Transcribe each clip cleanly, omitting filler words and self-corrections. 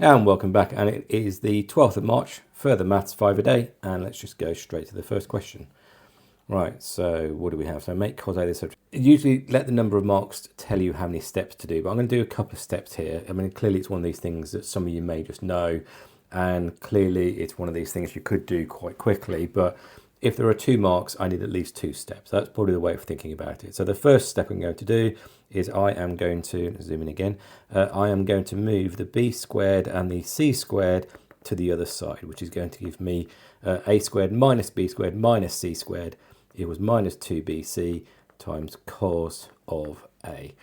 And welcome back, and it is the 12th of March, further maths 5 a day, and let's just go straight to the first question. Right, so what do we have? So make cos A the subject. Usually let the number of marks tell you how many steps to do, but I'm going to do a couple of steps here. I mean, clearly it's one of these things that some of you may just know, and clearly it's one of these things you could do quite quickly, but if there are 2 marks, I need at least 2 steps. That's probably the way of thinking about it. So the first step I'm going to do is I am going to, zoom in again, I am going to move the b squared and the c squared to the other side, which is going to give me a squared minus b squared minus c squared equals minus 2bc times cos of a.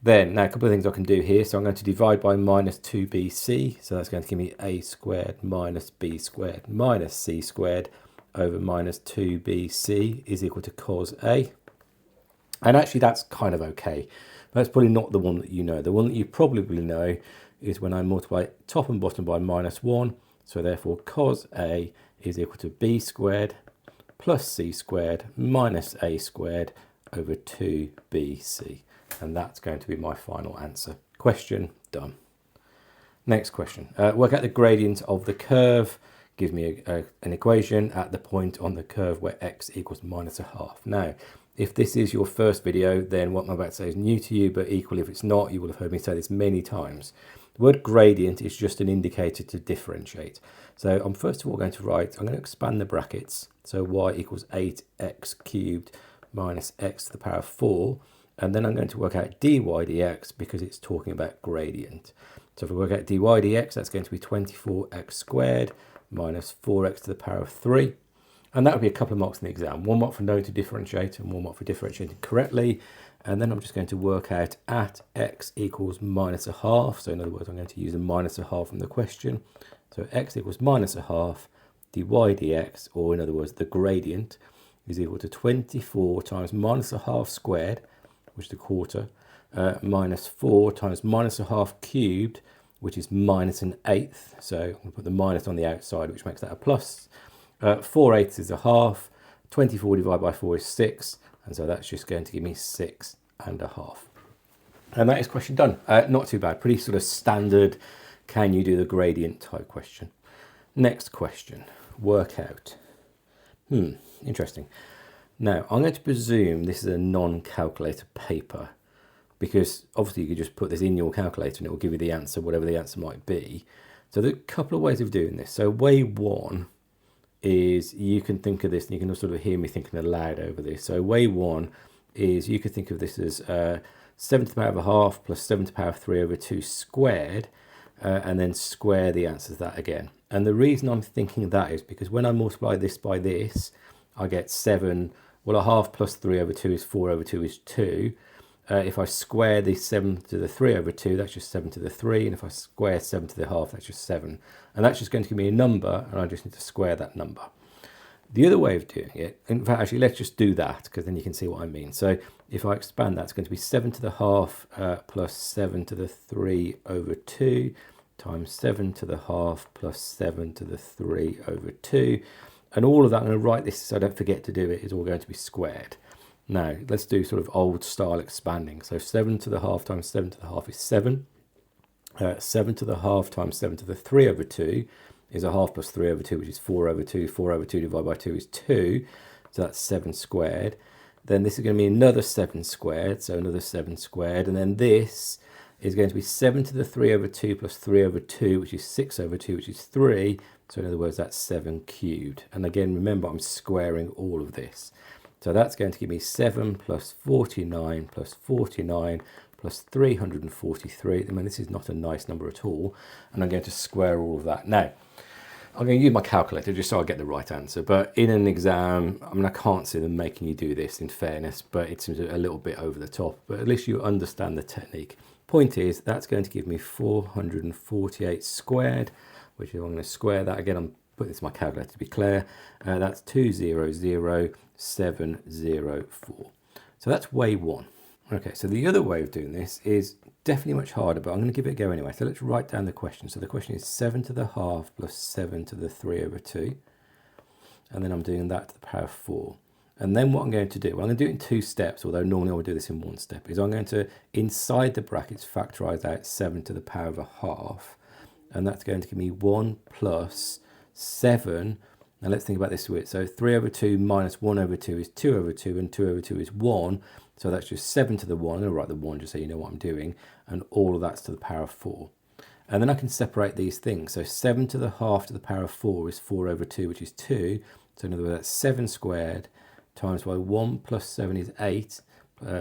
Then, now a couple of things I can do here. So I'm going to divide by minus 2bc. So that's going to give me a squared minus b squared minus c squared over minus 2bc is equal to cos a. And actually that's kind of okay. But that's probably not the one that you know. The one that you probably know is when I multiply top and bottom by minus 1. So therefore cos a is equal to b squared plus c squared minus a squared over 2bc. And that's going to be my final answer. Question done. Next question. Work out the gradient of the curve. Gives me an equation at the point on the curve where x equals minus a half. Now, if this is your first video, then what I'm about to say is new to you, but equally if it's not, you will have heard me say this many times. The word gradient is just an indicator to differentiate. So I'm first of all going to write, I'm going to expand the brackets. So y equals 8x cubed minus x to the power of 4. And then I'm going to work out dy dx because it's talking about gradient. So if we work out dy dx, that's going to be 24x squared minus 4x to the power of 3. And that would be a couple of marks in the exam. 1 mark for knowing to differentiate and 1 mark for differentiating correctly. And then I'm just going to work out at x equals minus a half. So in other words, I'm going to use a minus a half from the question. So x equals minus a half, dy dx, or in other words, the gradient is equal to 24 times minus a half squared, which is a quarter, minus 4 times minus a half cubed, which is minus an eighth. So I'm going to put the minus on the outside, which makes that a plus. 4/8 is a half. 24 divided by 4 is 6. And so that's just going to give me 6.5. And that is question done. Not too bad. Pretty sort of standard, can you do the gradient type question. Next question. Work out. Interesting. Now, I'm going to presume this is a non-calculator paper, because obviously you could just put this in your calculator and it will give you the answer, whatever the answer might be. So there are a couple of ways of doing this. So way one is you can think of this, and you can sort of hear me thinking aloud over this. So way one is you could think of this as 7 to the power of a half plus 7 to the power of 3 over 2 squared, and then square the answer to that again. And the reason I'm thinking that is because when I multiply this by this, I get 7. Well, a half plus 3 over 2 is 4 over 2 is 2. If I square the 7 to the 3 over 2, that's just 7 to the 3. And if I square 7 to the half, that's just 7. And that's just going to give me a number, and I just need to square that number. The other way of doing it, in fact, actually, let's just do that, because then you can see what I mean. So if I expand that, it's going to be 7 to the half plus 7 to the 3 over 2 times 7 to the half plus 7 to the 3 over 2. And all of that, I'm going to write this so I don't forget to do it, is all going to be squared. Now, let's do sort of old style expanding. So 7 to the half times 7 to the half is 7. 7 to the half times 7 to the 3 over 2 is a half plus 3 over 2, which is 4 over 2. 4 over 2 divided by 2 is 2. So that's 7 squared. Then this is going to be another 7 squared, so another 7 squared. And then this is going to be 7 to the 3 over 2 plus 3 over 2, which is 6 over 2, which is 3. So in other words, that's 7 cubed. And again, remember, I'm squaring all of this. So that's going to give me 7 plus 49 plus 49 plus 343. I mean, this is not a nice number at all. And I'm going to square all of that. Now, I'm going to use my calculator just so I get the right answer. But in an exam, I mean, I can't see them making you do this in fairness, but it seems a little bit over the top. But at least you understand the technique. Point is, that's going to give me 448 squared, which is, I'm going to square that again. I'm putting this in my calculator to be clear. That's 200,704. So that's way one. Okay, so the other way of doing this is definitely much harder, but I'm going to give it a go anyway. So let's write down the question. So the question is 7 to the half plus 7 to the 3 over 2. And then I'm doing that to the power of 4. And then what I'm going to do, well, I'm going to do it in 2 steps, although normally I would do this in 1 step, is I'm going to, inside the brackets, factorize out 7 to the power of a half. and that's going to give me 1 plus 7. Now let's think about this with it. So 3 over 2 minus 1 over 2 is 2 over 2, and 2 over 2 is 1. So that's just 7 to the 1. I'm going to write the 1 just so you know what I'm doing. And all of that's to the power of 4. And then I can separate these things. So 7 to the half to the power of 4 is 4 over 2, which is 2. So in other words, that's 7 squared times by 1 plus 7 is 8,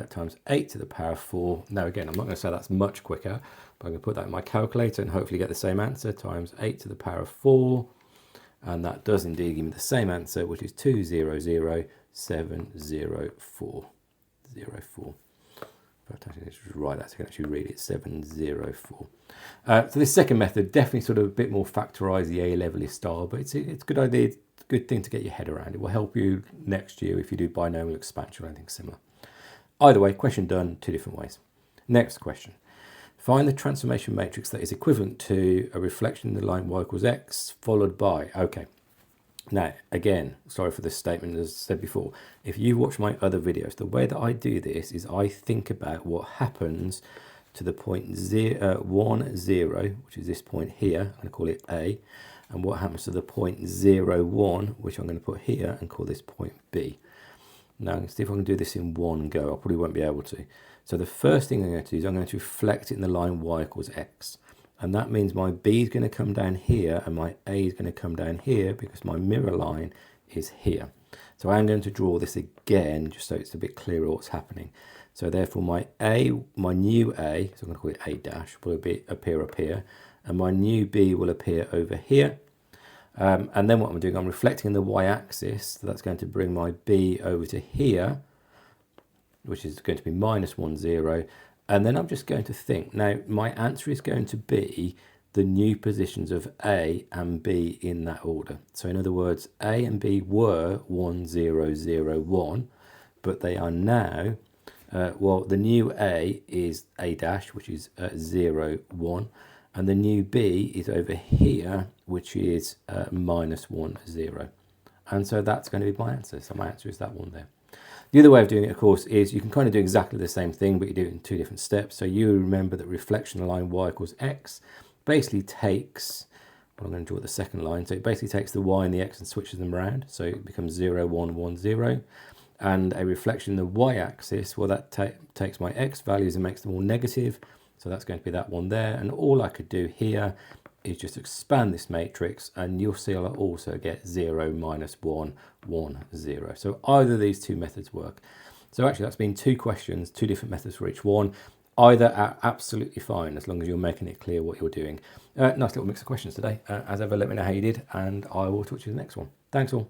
times 8 to the power of 4. Now again, I'm not going to say that's much quicker, but I'm going to put that in my calculator and hopefully get the same answer, times 8 to the power of 4. And that does indeed give me the same answer, which is 200,704. 04. But actually, let's just write that so I can actually read it, 704. So this second method, definitely sort of a bit more factorise the A-levelist style, but it's a good idea, good thing to get your head around. It will help you next year if you do binomial expansion or anything similar. Either way, question done 2 different ways. Next question. Find the transformation matrix that is equivalent to a reflection in the line y equals x followed by, okay. Now, again, sorry for this statement, as I said before, if you watch my other videos, the way that I do this is I think about what happens to the point 1, 0, which is this point here, I'm going to call it A, and what happens to the point 0, 1, which I'm going to put here and call this point B. Now, let's see if I can do this in one go. I probably won't be able to. So the first thing I'm going to do is I'm going to reflect it in the line y equals x. And that means my B is going to come down here and my A is going to come down here because my mirror line is here. So I'm going to draw this again just so it's a bit clearer what's happening. So therefore my A, my new A, so I'm going to call it A dash, will appear up here, and my new B will appear over here. And then what I'm doing, I'm reflecting in the y-axis, so that's going to bring my B over to here, which is going to be minus 1, 0. And then I'm just going to think. Now, my answer is going to be the new positions of A and B in that order. So in other words, A and B were 1, 0, 0, 1, but they are now, well, the new A is A dash, which is 0, 1. And the new B is over here, which is minus 1, 0. And so that's going to be my answer. So my answer is that one there. The other way of doing it, of course, is you can kind of do exactly the same thing, but you do it in 2 different steps. So you remember that reflection of the line y equals x basically takes, well, I'm going to draw the second line. So it basically takes the y and the x and switches them around. So it becomes 0, 1, 1, 0. And a reflection in the y-axis, well, that takes my x values and makes them all negative. So that's going to be that one there. And all I could do here is just expand this matrix, and you'll see I'll also get 0, minus 1, 1, 0. So either of these 2 methods work. So actually that's been 2 questions, 2 different methods for each one. Either are absolutely fine as long as you're making it clear what you're doing. Nice little mix of questions today. As ever, let me know how you did, and I will talk to you in the next one. Thanks all.